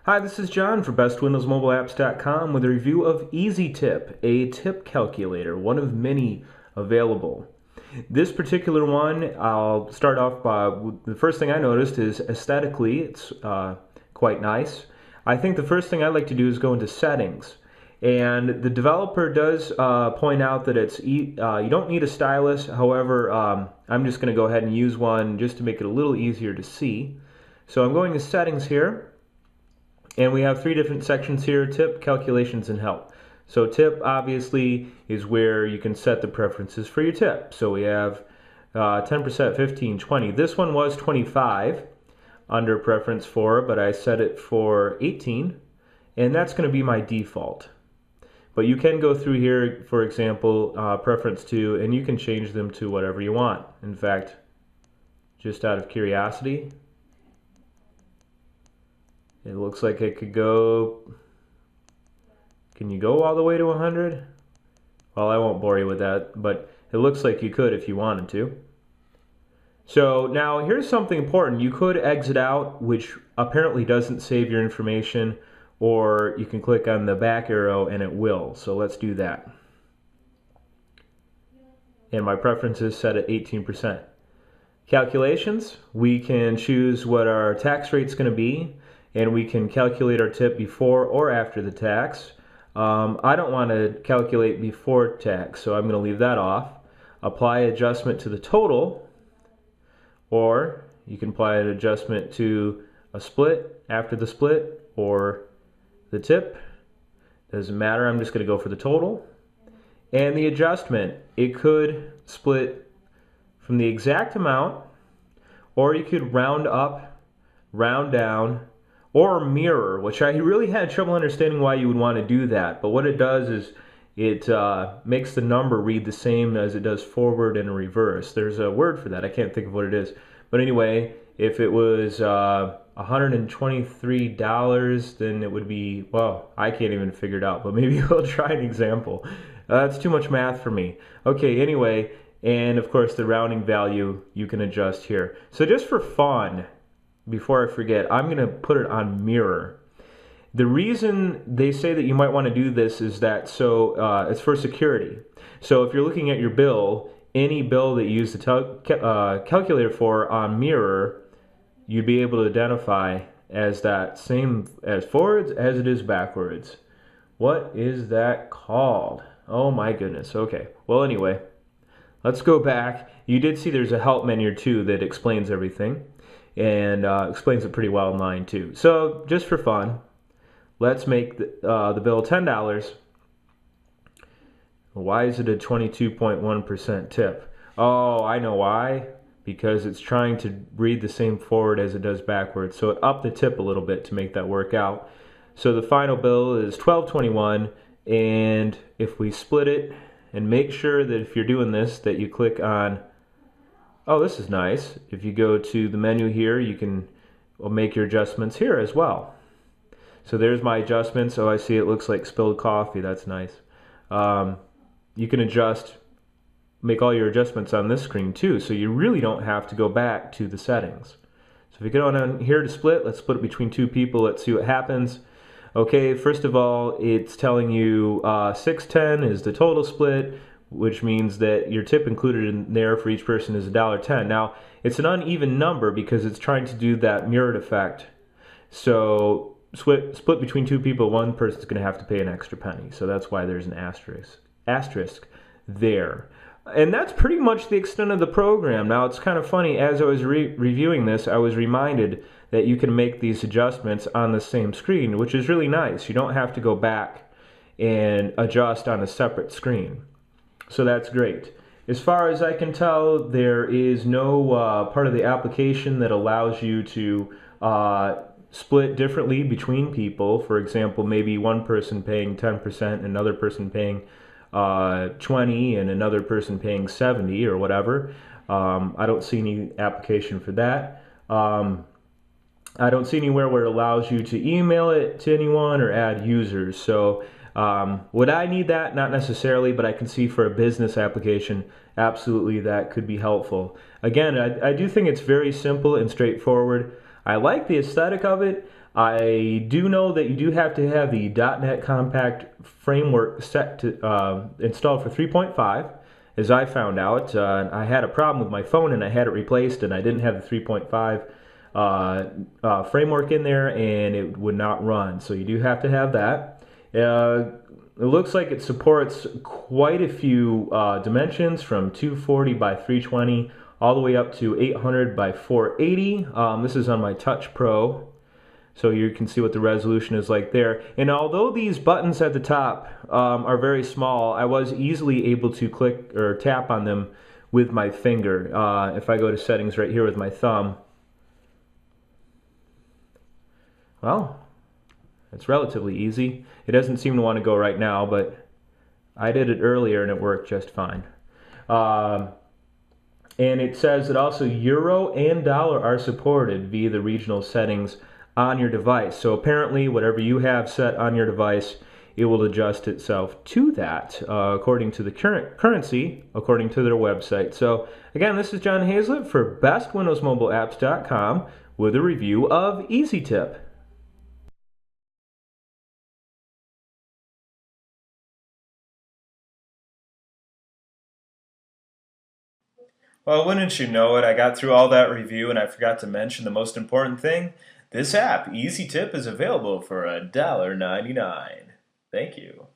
Hi, this is John for BestWindowsMobileApps.com with a review of EzyTip, a tip calculator, one of many available. This particular one, I'll start off by the first thing I noticed is aesthetically, it's quite nice. I think the first thing I'd like to do is go into settings. And the developer does point out that you don't need a stylus. However, I'm just going to go ahead and use one just to make it a little easier to see. So I'm going to settings here. And we have three different sections here: tip, calculations, and help. So tip obviously is where you can set the preferences for your tip. So we have 10%, 15, 20. This one was 25 under preference 4, but I set it for 18, and that's going to be my default. But you can go through here, for example, preference 2, and you can change them to whatever you want. In fact, just out of curiosity, it looks like it could go. Can you go all the way to 100? Well, I won't bore you with that, but it looks like you could if you wanted to. So now here's something important. You could exit out, which apparently doesn't save your information, or you can click on the back arrow and it will. So let's do that. And my preference is set at 18%. Calculations, we can choose what our tax rate's going to be, and we can calculate our tip before or after the tax. I don't want to calculate before tax, so I'm going to leave that off. Apply adjustment to the total, or you can apply an adjustment to a split, after the split, or the tip. Doesn't matter, I'm just going to go for the total. And the adjustment, it could split from the exact amount, or you could round up, round down, or mirror, which I really had trouble understanding why you would want to do that. But what it does is it makes the number read the same as it does forward and reverse. There's a word for that. I can't think of what it is. But anyway, if it was $123, then it would be, well, I can't even figure it out. But maybe we'll try an example. That's too much math for me. Okay, anyway, and of course the rounding value you can adjust here. So just for fun, before I forget, I'm going to put it on mirror. The reason they say that you might want to do this is that it's for security. So if you're looking at your bill, any bill that you use the calculator for on mirror, you'd be able to identify as that same as forwards as it is backwards. What is that called? Oh my goodness. Okay. Well, anyway, let's go back. You did see there's a help menu too that explains everything. And explains it pretty well in line too. So just for fun, let's make the bill $10. Why is it a 22.1% tip? Oh, I know why. Because it's trying to read the same forward as it does backwards. So it upped the tip a little bit to make that work out. So the final bill is $12.21, and if we split it, and make sure that if you're doing this that you click on, oh, this is nice. If you go to the menu here, you can make your adjustments here as well. So there's my adjustments. Oh, I see it looks like spilled coffee. That's nice. You can make all your adjustments on this screen too, so you really don't have to go back to the settings. So if you go on here to split, let's split it between two people. Let's see what happens. Okay, first of all, it's telling you 610 is the total split, which means that your tip included in there for each person is $1.10. Now, it's an uneven number because it's trying to do that mirrored effect. So split between two people, one person's going to have to pay an extra penny. So that's why there's an asterisk there. And that's pretty much the extent of the program. Now, it's kind of funny, as I was reviewing this, I was reminded that you can make these adjustments on the same screen, which is really nice. You don't have to go back and adjust on a separate screen. So that's great. As far as I can tell, there is no part of the application that allows you to split differently between people. For example, maybe one person paying 10%, another person paying 20, and another person paying 70 or whatever. I don't see any application for that. I don't see anywhere where it allows you to email it to anyone or add users. So would I need that? Not necessarily, but I can see for a business application, absolutely that could be helpful. Again, I do think it's very simple and straightforward. I like the aesthetic of it. I do know that you do have to have the .NET Compact framework set to installed for 3.5, as I found out. I had a problem with my phone and I had it replaced, and I didn't have the 3.5 framework in there, and it would not run. So you do have to have that. It looks like it supports quite a few dimensions, from 240 by 320 all the way up to 800 by 480. This is on my Touch Pro, so you can see what the resolution is like there. And although these buttons at the top are very small, I was easily able to click or tap on them with my finger. If I go to settings right here with my thumb, well, it's relatively easy. It doesn't seem to want to go right now, but I did it earlier and it worked just fine. And it says that also euro and dollar are supported via the regional settings on your device. So apparently whatever you have set on your device, it will adjust itself to that according to the current currency, according to their website. So again, this is John Hazlett for bestwindowsmobileapps.com with a review of EzyTip. Well, wouldn't you know it, I got through all that review and I forgot to mention the most important thing. This app, EzyTip, is available for $1.99. Thank you.